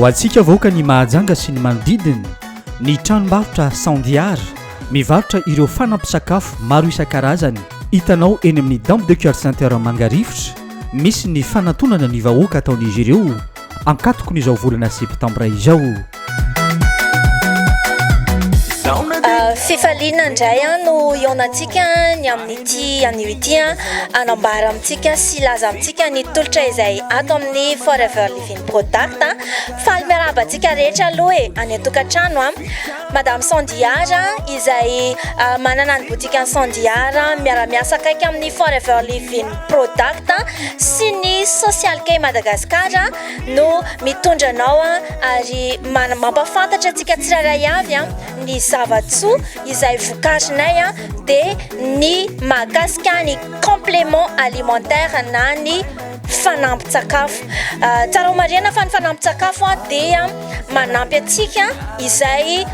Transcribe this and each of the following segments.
ho antsika vaoaka ny mahajanga sy ny manodidiny ny tranombarotra Sandiara mivarotra ireo fanampin-tsakafo maro isan-karazany. Hitanao eny amin'ny Dame de Cœur Saint-Heure Mangarivotra misy ny fanantonana ny vahoaka ataon'izy ireo ankatoko n'izao volana septambra izao. Fifaliana indray no ionantsika ny amin'ity an'ity anambara amintsika sy laza amintsika ny tolotra izay ato amin'ny Forever Living Product. Faly miarahaba antsika rehetra aloha any an-tokantrano Madame Sandiara izay manana ny boutique ny Sandiara miara-miasa akaiky amin'ny Forever Living Product sy ny Social K Madagascar no mitondra anao ary mampafantatra antsika tsirairay avy ny zavatsoa izay vokarinay dia ny mahakasika ny complément alimentaire na ny fanampin-tsakafo. Tsara ho marihana fa ny fanampin-tsakafo dia manampy antsika izay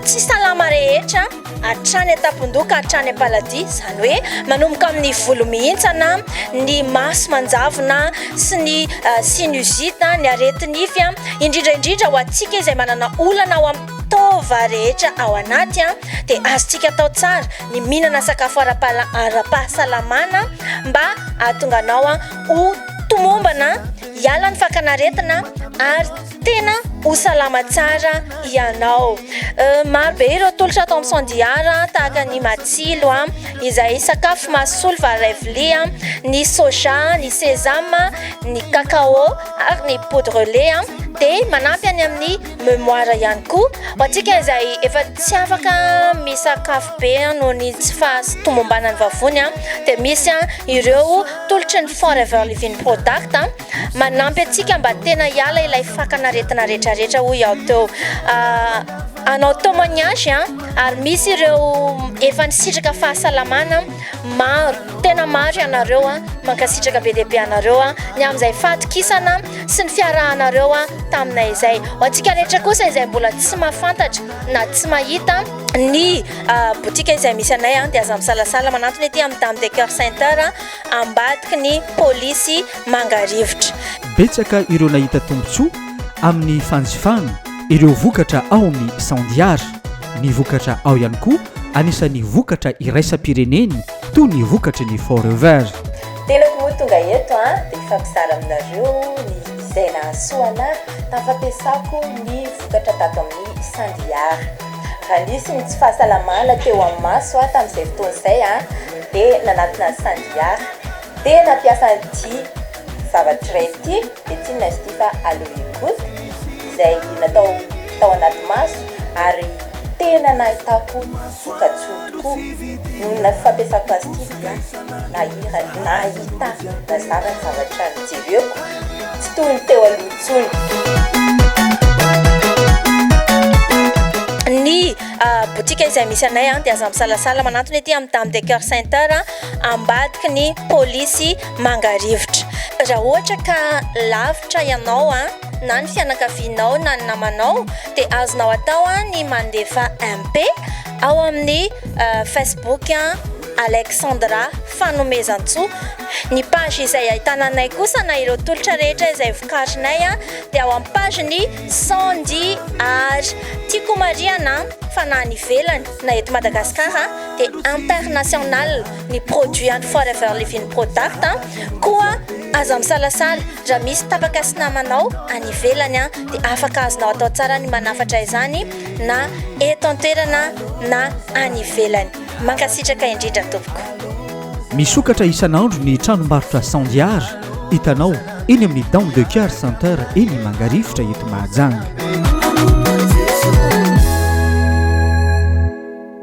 tsy salama rehetra hatrany an-tampondoka hatrany am-paladia, izany hoe manomboka amin'ny volo mihintsana, ny maso manjavona sy ny sinusite, ny areti-nify, indrindraindrindra ho antsika izay manana olana ao amin'ny tova rehetra ao anaty dia azontsika atao tsara ny mihinana sakafo ara-pahasalamana mba ahatonga anao ho tomombana hiala ny fakanaretina ary tena ho salama tsara ianao. Maro be ireo tolotra atao amin'ny Sandiara tahaka ny matsilo izay sakafo mahasolo varavely, ny soja, ny sésame, ny cacao ary ny poudre lait dia manampy any amin'ny mémoire ihany koa ho antsika izay efa tsy afaka misakafo be noho ny tsy fahatomombanany vavony dia misy ireo tolotry ny Forever Living Product manampy antsika mba tena hiala ilay fakanaretina rehetrarehetra hoy ao teo. Anao témoignage ary misy ireo efa nisitraka fahasalamana maro, tena maro ianareo mankasitraka be dia be anareo ny amin'izay fahatokisana sy ny fiarahanareo taminay izay. Ho antsika rehetra kosa izay mbola tsy mahafantatra na tsy mahita ny boutique izay misy anay dia aza misalasala manantony ety amin'ny Dame de Cœur Saint-Heure ambadiky ny polisy Mangarivotra. Betsaka ireo nahita tombotsoa amin'ny fanjifana ireo vokatra ao amin'ny Sandiara. Ny vokatra ao ihany koa anisan'ny vokatra iraisam-pireneny toy ny vokatra ny Forever. Tenako moa tonga eto dia ifampizara aminareo ny dizaina soana tafampiasako ny vokatra tato amin'ny Sandiara. Raha nisy ny tsy fahasalamana teo amin'ny maso tamin'izay fotoana izay dia nanatina ny Sandiara dia nampiasa an'ity zavatra iray ity dia tsy inona izy ity fa aloe vera izay natao tao anaty maso ary tena nahitako vokatsoa tokoa noho ny fampiasako azy ity dia nahita nazara ny zavatra nijereko tsy toy ny teo aloha intsony. Ny boutique izay misy anay dia aza misalasala manantony ety amin'ny Dame de Cœur Saint-Heure ambadiky ny polisy Mangarivotra. Raha ohatra ka lavitra ianao na ny fianakavianao na ny namanao dia azonao atao ny mandefa MP ao amin'ny Facebook Alexandra Fanomezantsoa. Ny page izay ahitananay kosa na ireo tolotra rehetra izay vokarinay dia ao amin'ny page ny Sandiara. Tiako mariana fa na ny ivelany na eto Madagasikara dia international ny produit any Forever Living Product koa aza misalasala raha misy tapaka sy namanao any ivelany dia afaka azonao atao tsara ny manafatra izany na eto an-toerana na any ivelany. Mankasitraka indrindra tompoko. Misokatra isan'andro ny tranombarotra Sandiara hitanao eny amin'ny Dame de Cœur Saint-Heure eny Mangarivotra eto Mahajanga.